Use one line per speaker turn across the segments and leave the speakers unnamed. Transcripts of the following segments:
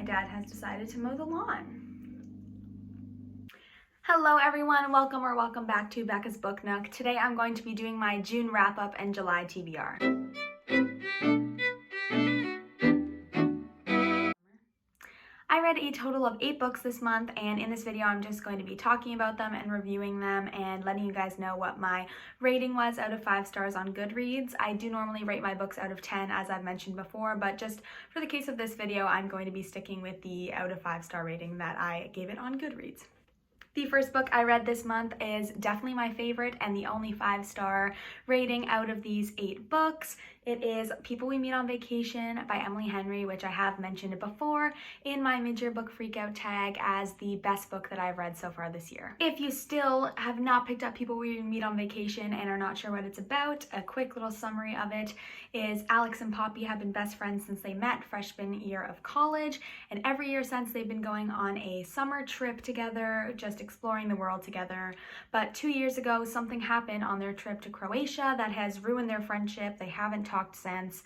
dad has decided to mow the lawn. Hello everyone, welcome back to Becca's Book Nook. Today I'm going to be doing my June wrap-up and July TBR. I read a total of 8 books this month, and in this video I'm just going to be talking about them and reviewing them and letting you guys know what my rating was out of 5 stars on Goodreads. I do normally rate my books out of 10 as I've mentioned before, but just for the case of this video I'm going to be sticking with the out of 5 star rating that I gave it on Goodreads. The first book I read this month is definitely my favorite and the only 5-star rating out of these 8 books. It is People We Meet on Vacation by Emily Henry, which I have mentioned before in my mid-year book freakout tag as the best book that I've read so far this year. If you still have not picked up People We Meet on Vacation and are not sure what it's about, a quick little summary of it is Alex and Poppy have been best friends since they met freshman year of college, and every year since they've been going on a summer trip together, just exploring the world together. But 2 years ago, something happened on their trip to Croatia that has ruined their friendship. They haven't talked since.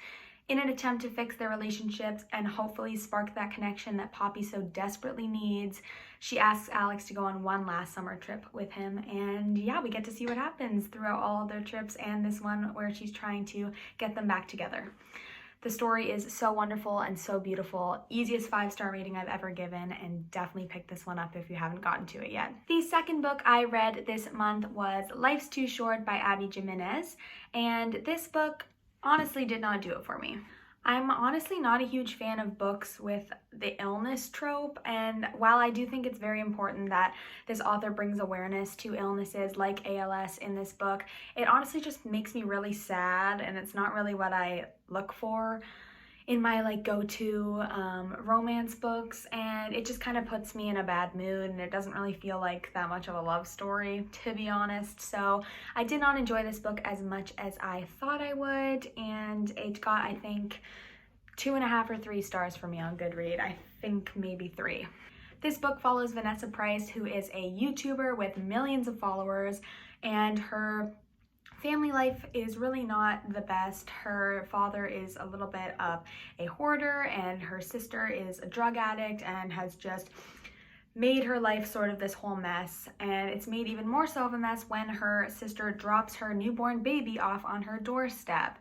In an attempt to fix their relationships and hopefully spark that connection that Poppy so desperately needs, she asks Alex to go on one last summer trip with him. And yeah, we get to see what happens throughout all of their trips and this one where she's trying to get them back together. The story is so wonderful and so beautiful. Easiest 5-star rating I've ever given, and definitely pick this one up if you haven't gotten to it yet. The second book I read this month was Life's Too Short by Abby Jimenez, and this book honestly did not do it for me. I'm honestly not a huge fan of books with the illness trope, and while I do think it's very important that this author brings awareness to illnesses like ALS in this book, it honestly just makes me really sad, and it's not really what I look for in my go-to romance books, and it just kind of puts me in a bad mood, and it doesn't really feel like that much of a love story, to be honest. So I did not enjoy this book as much as I thought I would, and it got, I think, 2.5 or 3 stars for me on Goodreads. I think maybe 3. This book follows Vanessa Price, who is a YouTuber with millions of followers, and her family life is really not the best. Her father is a little bit of a hoarder, and her sister is a drug addict and has just made her life sort of this whole mess. And it's made even more so of a mess when her sister drops her newborn baby off on her doorstep.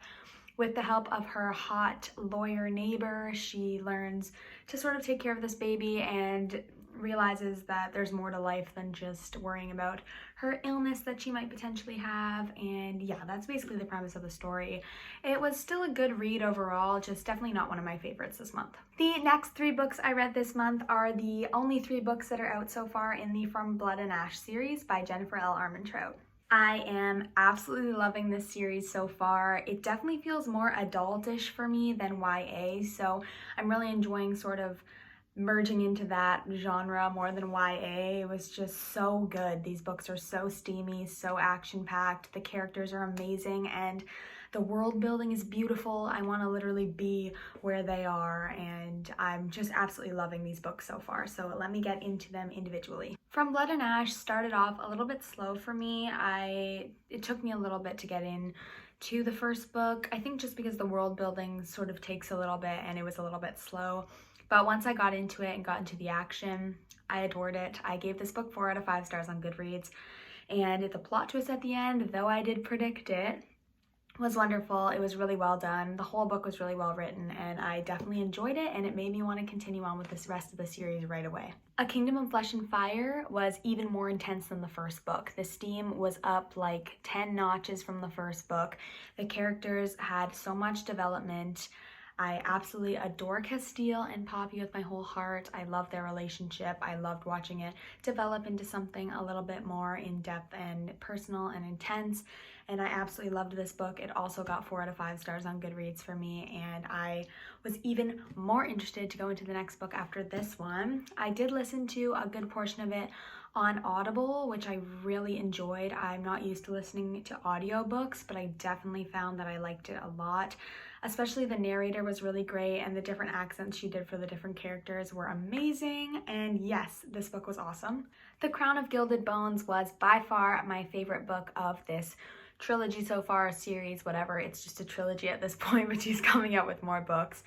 With the help of her hot lawyer neighbor, she learns to sort of take care of this baby and realizes that there's more to life than just worrying about her illness that she might potentially have. And yeah, that's basically the premise of the story. It was still a good read overall, just definitely not one of my favorites this month. The next 3 books I read this month are the only 3 books that are out so far in the From Blood and Ash series by Jennifer L. Armentrout. I am absolutely loving this series so far. It definitely feels more adultish for me than YA, so I'm really enjoying sort of merging into that genre more than YA. It was just so good. These books are so steamy, so action-packed. The characters are amazing, and the world building is beautiful. I want to literally be where they are, and I'm just absolutely loving these books so far. So let me get into them individually. From Blood and Ash started off a little bit slow for me. It took me a little bit to get in to the first book. I think just because the world building sort of takes a little bit and it was a little bit slow. But once I got into it and got into the action, I adored it. I gave this book 4 out of 5 stars on Goodreads. And the plot twist at the end, though I did predict it, was wonderful. It was really well done. The whole book was really well written, and I definitely enjoyed it, and it made me want to continue on with this rest of the series right away. A Kingdom of Flesh and Fire was even more intense than the first book. The steam was up like 10 notches from the first book. The characters had so much development. I absolutely adore Castile and Poppy with my whole heart. I love their relationship. I loved watching it develop into something a little bit more in-depth and personal and intense, and I absolutely loved this book. It also got 4 out of 5 stars on Goodreads for me, and I was even more interested to go into the next book after this one. I did listen to a good portion of it on Audible, which I really enjoyed. I'm not used to listening to audiobooks, but I definitely found that I liked it a lot. Especially the narrator was really great, and the different accents she did for the different characters were amazing, and yes, this book was awesome. The Crown of Gilded Bones was by far my favorite book of this trilogy so far, series, whatever. It's just a trilogy at this point, but she's coming out with more books.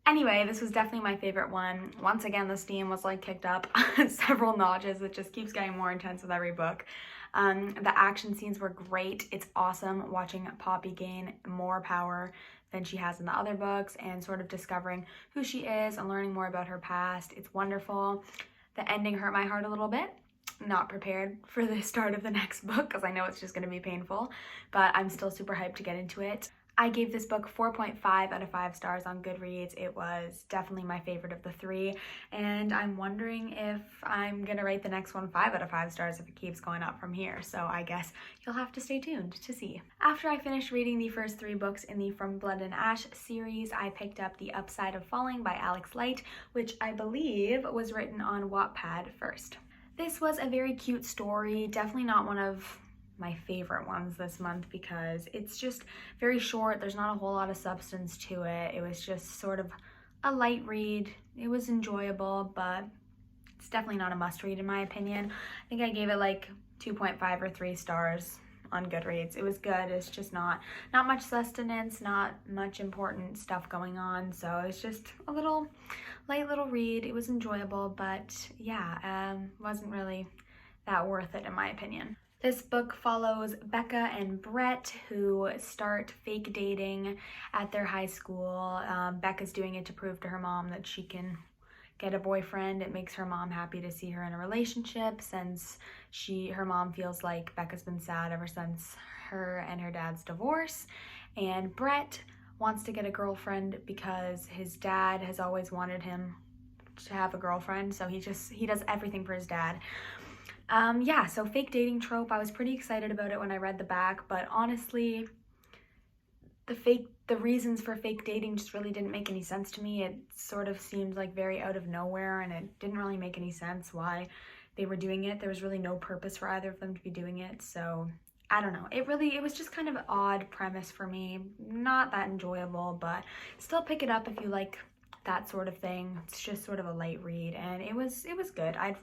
Anyway, this was definitely my favorite one. Once again, the steam was like kicked up several notches. It just keeps getting more intense with every book. The action scenes were great. It's awesome watching Poppy gain more power than she has in the other books and sort of discovering who she is and learning more about her past. It's wonderful. The ending hurt my heart a little bit. Not prepared for the start of the next book because I know it's just going to be painful, but I'm still super hyped to get into it. I gave this book 4.5 out of 5 stars on Goodreads. It was definitely my favorite of the 3, and I'm wondering if I'm gonna rate the next one 5 out of 5 stars if it keeps going up from here, so I guess you'll have to stay tuned to see. After I finished reading the first 3 books in the From Blood and Ash series, I picked up The Upside of Falling by Alex Light, which I believe was written on Wattpad first. This was a very cute story, definitely not one of my favorite ones this month because it's just very short. There's not a whole lot of substance to it. It was just sort of a light read. It was enjoyable, but it's definitely not a must read in my opinion. I think I gave it like 2.5 or 3 stars on Goodreads. It was good. It's just not much sustenance, not much important stuff going on. So it's just a light little read. It was enjoyable, but yeah, wasn't really that worth it in my opinion. This book follows Becca and Brett, who start fake dating at their high school. Becca's doing it to prove to her mom that she can get a boyfriend. It makes her mom happy to see her in a relationship since her mom feels like Becca's been sad ever since her and her dad's divorce. And Brett wants to get a girlfriend because his dad has always wanted him to have a girlfriend, so he does everything for his dad. Yeah, so fake dating trope, I was pretty excited about it when I read the back, but honestly, the reasons for fake dating just really didn't make any sense to me. It sort of seemed like very out of nowhere, and it didn't really make any sense why they were doing it. There was really no purpose for either of them to be doing it, so I don't know. It was just kind of an odd premise for me. Not that enjoyable, but still pick it up if you like that sort of thing. It's just sort of a light read, and it was good. I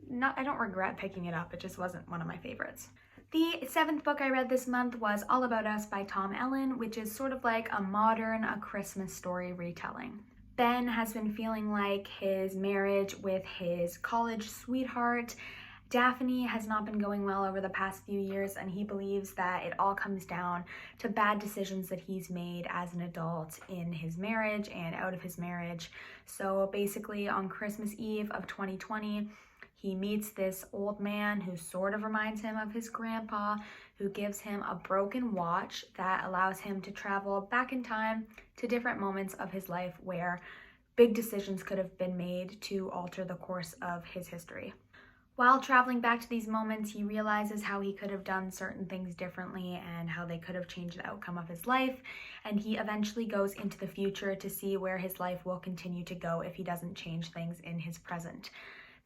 don't regret picking it up. It just wasn't one of my favorites. The 7th book I read this month was All About Us by Tom Ellen, which is sort of like a modern A Christmas Story retelling. Ben has been feeling like his marriage with his college sweetheart Daphne has not been going well over the past few years, and he believes that it all comes down to bad decisions that he's made as an adult in his marriage and out of his marriage. So basically on Christmas Eve of 2020, he meets this old man who sort of reminds him of his grandpa, who gives him a broken watch that allows him to travel back in time to different moments of his life where big decisions could have been made to alter the course of his history. While traveling back to these moments, he realizes how he could have done certain things differently and how they could have changed the outcome of his life, and he eventually goes into the future to see where his life will continue to go if he doesn't change things in his present.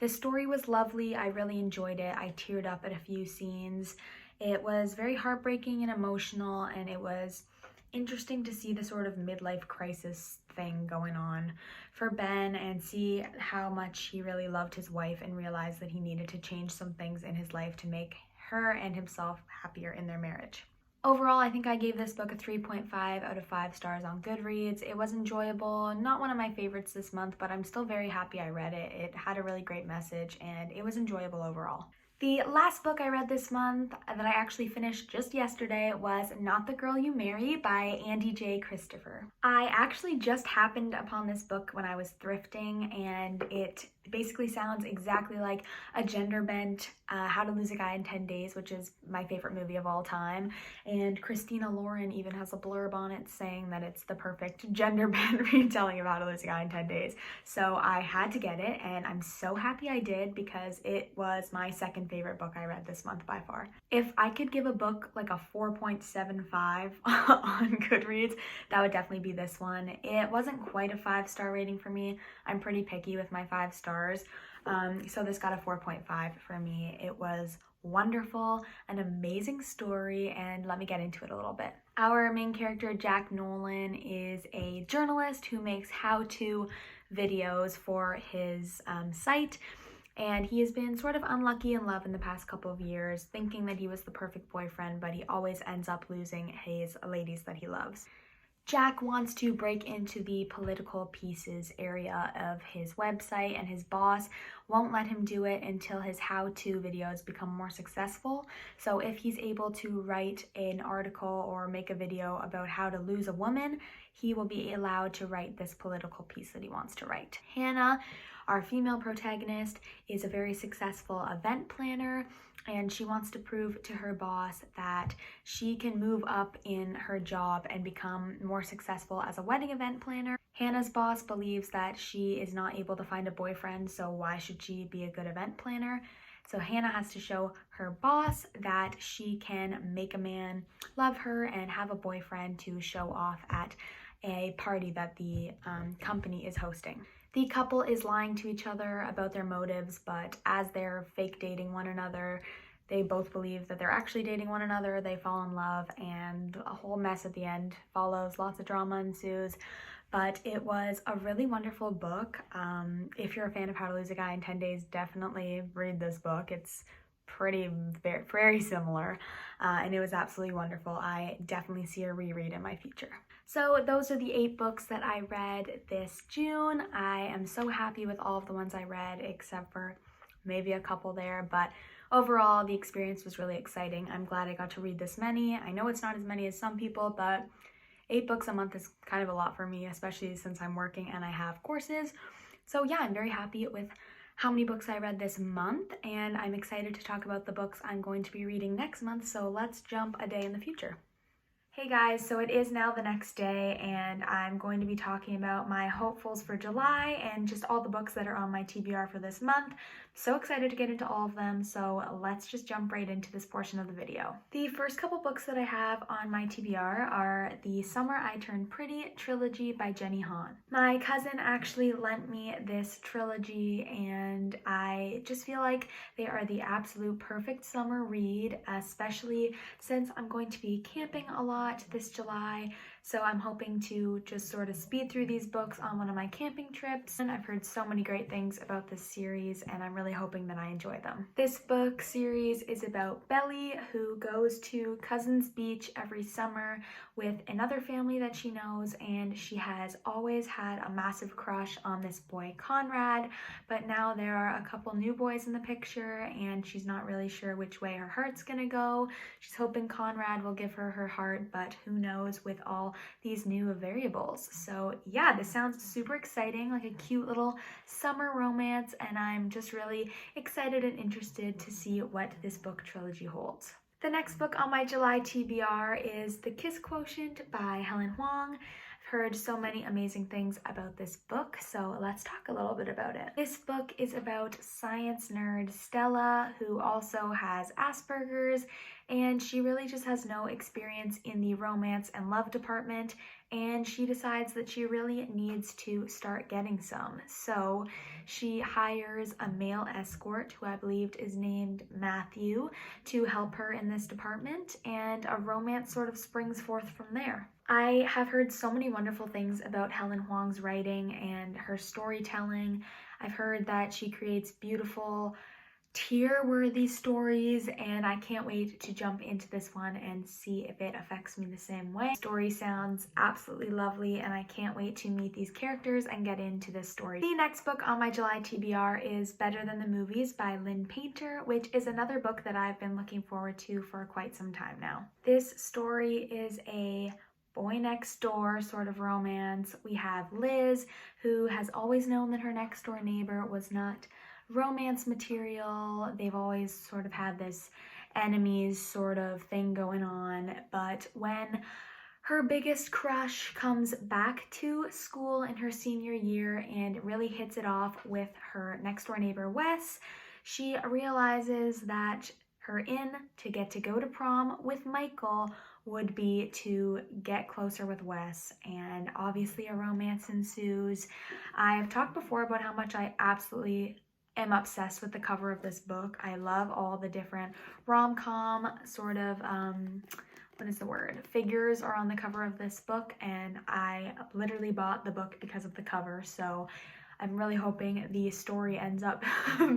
The story was lovely. I really enjoyed it. I teared up at a few scenes. It was very heartbreaking and emotional, and it was interesting to see the sort of midlife crisis thing going on for Ben and see how much he really loved his wife and realized that he needed to change some things in his life to make her and himself happier in their marriage. Overall, I think I gave this book a 3.5 out of 5 stars on Goodreads. It was enjoyable, not one of my favorites this month, but I'm still very happy I read it. It had a really great message and it was enjoyable overall. The last book I read this month that I actually finished just yesterday was Not the Girl You Marry by Andy J. Christopher. I actually just happened upon this book when I was thrifting, and it basically sounds exactly like a gender-bent How to Lose a Guy in 10 Days, which is my favorite movie of all time. And Christina Lauren even has a blurb on it saying that it's the perfect gender-bent retelling of How to Lose a Guy in 10 Days. So I had to get it, and I'm so happy I did because it was my second favorite book I read this month by far. If I could give a book like a 4.75 on Goodreads, that would definitely be this one. It wasn't quite a 5-star rating for me. I'm pretty picky with my 5 stars. So this got a 4.5 for me. It was wonderful, an amazing story, and let me get into it a little bit. Our main character, Jack Nolan, is a journalist who makes how-to videos for his site, and he has been sort of unlucky in love in the past couple of years, thinking that he was the perfect boyfriend, but he always ends up losing his ladies that he loves. Jack wants to break into the political pieces area of his website, and his boss won't let him do it until his how-to videos become more successful. So if he's able to write an article or make a video about how to lose a woman, he will be allowed to write this political piece that he wants to write. Hannah, our female protagonist, is a very successful event planner, and she wants to prove to her boss that she can move up in her job and become more successful as a wedding event planner. Hannah's boss believes that she is not able to find a boyfriend, so why should she be a good event planner? So Hannah has to show her boss that she can make a man love her and have a boyfriend to show off at a party that the company is hosting. The couple is lying to each other about their motives, but as they're fake dating one another, they both believe that they're actually dating one another, they fall in love, and a whole mess at the end follows. Lots of drama ensues, but it was a really wonderful book. If you're a fan of How to Lose a Guy in 10 Days, definitely read this book. It's very similar, and it was absolutely wonderful. I definitely see a reread in my future. So those are the 8 books that I read this June. I am so happy with all of the ones I read, except for maybe a couple there, but overall the experience was really exciting. I'm glad I got to read this many. I know it's not as many as some people, but 8 books a month is kind of a lot for me, especially since I'm working and I have courses. So yeah, I'm very happy with how many books I read this month, and I'm excited to talk about the books I'm going to be reading next month, so let's jump a day in the future. Hey guys, so it is now the next day, and I'm going to be talking about my hopefuls for July and just all the books that are on my TBR for this month. So excited to get into all of them, so let's just jump right into this portion of the video. The first couple books that I have on my TBR are the Summer I Turned Pretty trilogy by Jenny Han. My cousin actually lent me this trilogy, and I just feel like they are the absolute perfect summer read, especially since I'm going to be camping a lot this July. So I'm hoping to just sort of speed through these books on one of my camping trips. And I've heard so many great things about this series, and I'm really hoping that I enjoy them. This book series is about Belly, who goes to Cousins Beach every summer with another family that she knows, and she has always had a massive crush on this boy Conrad, but now there are a couple new boys in the picture, and she's not really sure which way her heart's gonna go. She's hoping Conrad will give her her heart, but who knows with all these new variables. So yeah, this sounds super exciting, like a cute little summer romance, and I'm just really excited and interested to see what this book trilogy holds. The next book on my July TBR is The Kiss Quotient by Helen Huang. I've heard so many amazing things about this book, so let's talk a little bit about it. This book is about science nerd Stella, who also has Asperger's, and she really just has no experience in the romance and love department, and she decides that she really needs to start getting some. So she hires a male escort, who I believe is named Matthew, to help her in this department, and a romance sort of springs forth from there. I have heard so many wonderful things about Helen Huang's writing and her storytelling. I've heard that she creates beautiful, tear-worthy stories, and I can't wait to jump into this one and see if it affects me the same way. The story sounds absolutely lovely, and I can't wait to meet these characters and get into this story. The next book on my July TBR is Better Than the Movies by Lynn Painter, which is another book that I've been looking forward to for quite some time now. This story is a boy next door sort of romance. We have Liz, who has always known that her next door neighbor was not romance material. They've always sort of had this enemies sort of thing going on, but when her biggest crush comes back to school in her senior year and really hits it off with her next door neighbor Wes, she realizes that her in to get to go to prom with Michael would be to get closer with Wes, and obviously a romance ensues. I have talked before about how much I absolutely am obsessed with the cover of this book. I love all the different rom-com sort of, figures are on the cover of this book, and I literally bought the book because of the cover. So I'm really hoping the story ends up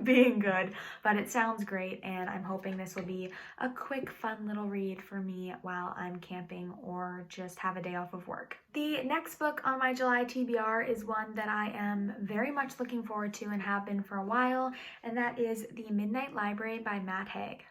being good, but it sounds great, and I'm hoping this will be a quick, fun little read for me while I'm camping or just have a day off of work. The next book on my July TBR is one that I am very much looking forward to and have been for a while, and that is The Midnight Library by Matt Haig.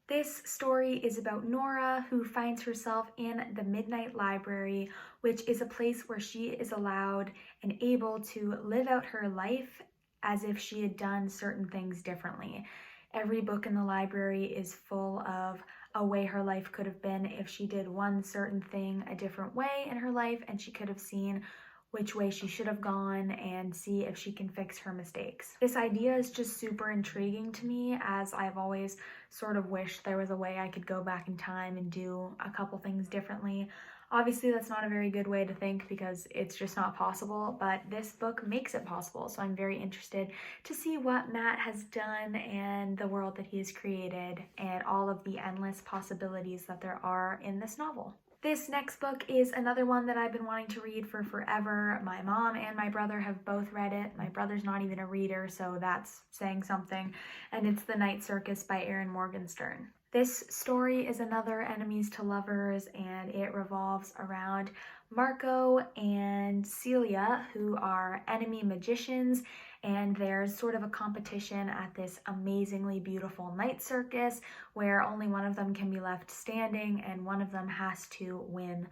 This story is about Nora, who finds herself in the Midnight Library, which is a place where she is allowed and able to live out her life as if she had done certain things differently. Every book in the library is full of a way her life could have been if she did one certain thing a different way in her life, and she could have seen which way she should have gone and see if she can fix her mistakes. This idea is just super intriguing to me, as I've always sort of wished there was a way I could go back in time and do a couple things differently. Obviously, that's not a very good way to think because it's just not possible, but this book makes it possible, so I'm very interested to see what Matt has done and the world that he has created and all of the endless possibilities that there are in this novel. This next book is another one that I've been wanting to read for forever. My mom and my brother have both read it. My brother's not even a reader, so that's saying something. And it's The Night Circus by Erin Morgenstern. This story is another enemies to lovers, and it revolves around Marco and Celia, who are enemy magicians, and there's sort of a competition at this amazingly beautiful night circus where only one of them can be left standing and one of them has to win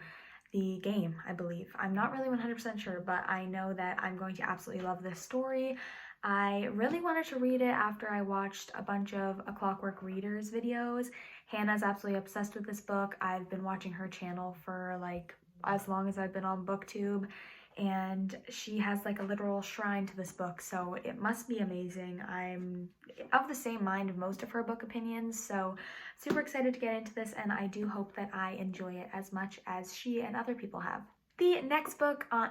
the game, I believe. I'm not really 100% sure, but I know that I'm going to absolutely love this story. I really wanted to read it after I watched a bunch of A Clockwork Readers videos. Hannah's absolutely obsessed with this book. I've been watching her channel for like as long as I've been on BookTube, and she has like a literal shrine to this book, so it must be amazing. I'm of the same mind of most of her book opinions, so super excited to get into this, and I do hope that I enjoy it as much as she and other people have. The next book on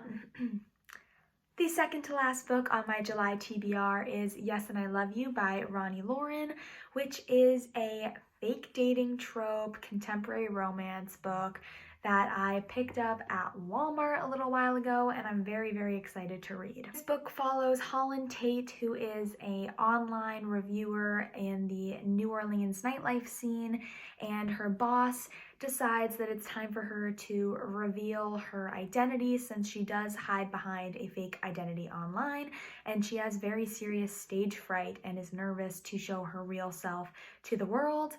the second to last book on my July TBR is Yes and I Love You by Ronnie Lauren, which is a fake dating trope contemporary romance book that I picked up at Walmart a little while ago, and I'm very, very excited to read. This book follows Holland Tate, who is an online reviewer in the New Orleans nightlife scene, and her boss decides that it's time for her to reveal her identity, since she does hide behind a fake identity online, and she has very serious stage fright and is nervous to show her real self to the world.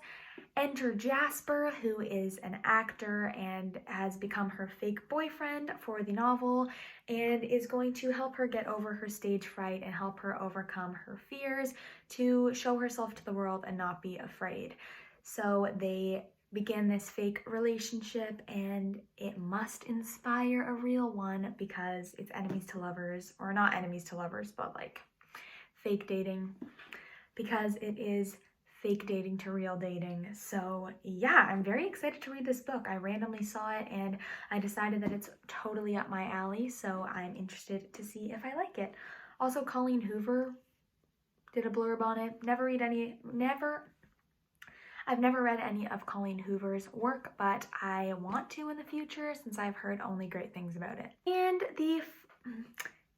Enter Jasper, who is an actor and has become her fake boyfriend for the novel and is going to help her get over her stage fright and help her overcome her fears to show herself to the world and not be afraid. So they begin this fake relationship, and it must inspire a real one because it's enemies to lovers, or not enemies to lovers, but like fake dating, because it is fake dating to real dating. So yeah, I'm very excited to read this book. I randomly saw it and I decided that it's totally up my alley, so I'm interested to see if I like it. Also, Colleen Hoover did a blurb on it. I've never read any of Colleen Hoover's work, but I want to in the future since I've heard only great things about it.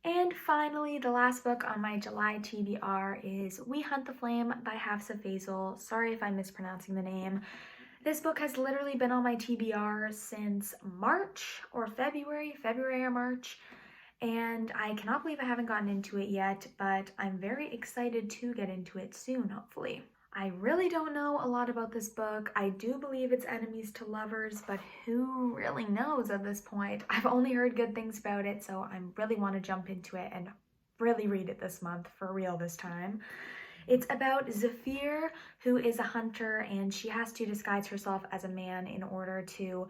And finally, the last book on my July TBR is We Hunt the Flame by Hafsa Faisal. Sorry if I'm mispronouncing the name. This book has literally been on my TBR since March or February or March, and I cannot believe I haven't gotten into it yet, but I'm very excited to get into it soon, hopefully. I really don't know a lot about this book. I do believe it's enemies to lovers, but who really knows at this point? I've only heard good things about it, so I really want to jump into it and really read it this month, for real this time. It's about Zafir, who is a hunter, and she has to disguise herself as a man in order to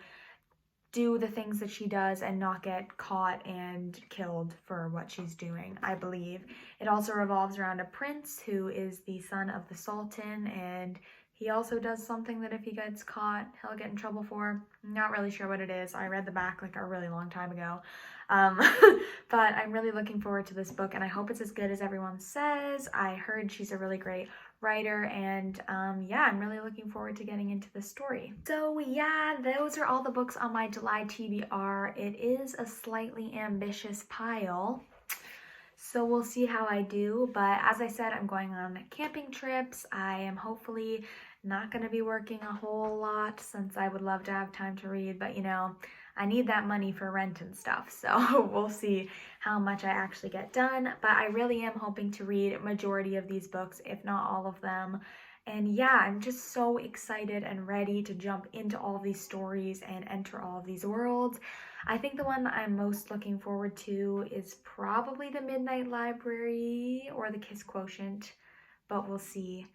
do the things that she does and not get caught and killed for what she's doing, I believe. It also revolves around a prince who is the son of the Sultan, and he also does something that if he gets caught, he'll get in trouble for. I'm not really sure what it is. I read the back like a really long time ago. But I'm really looking forward to this book, and I hope it's as good as everyone says. I heard she's a really great writer, and yeah, I'm really looking forward to getting into this story. So yeah, those are all the books on my July TBR. It is a slightly ambitious pile, So we'll see how I do, but as I said, I'm going on camping trips. I am hopefully not going to be working a whole lot since I would love to have time to read, but I need that money for rent and stuff, so we'll see how much I actually get done. But I really am hoping to read a majority of these books, if not all of them. And yeah, I'm just so excited and ready to jump into all these stories and enter all of these worlds. I think the one I'm most looking forward to is probably the Midnight Library or the Kiss Quotient, but we'll see.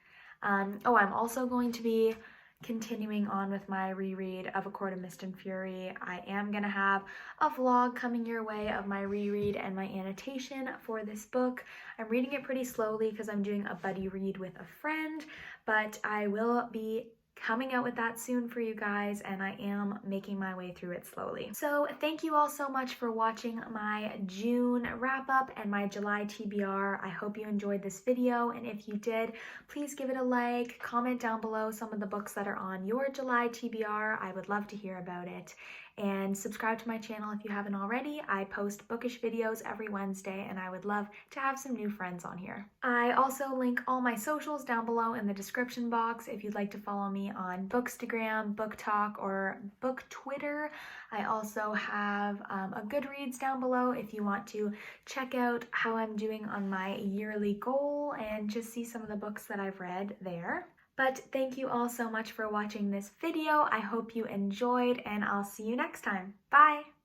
I'm also going to be continuing on with my reread of A Court of Mist and Fury. I am going to have a vlog coming your way of my reread and my annotation for this book. I'm reading it pretty slowly because I'm doing a buddy read with a friend, but I will be coming out with that soon for you guys, and I am making my way through it slowly. So thank you all so much for watching my June wrap up and my July TBR. I hope you enjoyed this video, and if you did, please give it a like, comment down below some of the books that are on your July TBR. I would love to hear about it. And subscribe to my channel if you haven't already. I post bookish videos every Wednesday, and I would love to have some new friends on here. I also link all my socials down below in the description box if you'd like to follow me on Bookstagram, Book Talk, or Book Twitter. I also have a Goodreads down below if you want to check out how I'm doing on my yearly goal and just see some of the books that I've read there. But thank you all so much for watching this video. I hope you enjoyed, and I'll see you next time. Bye!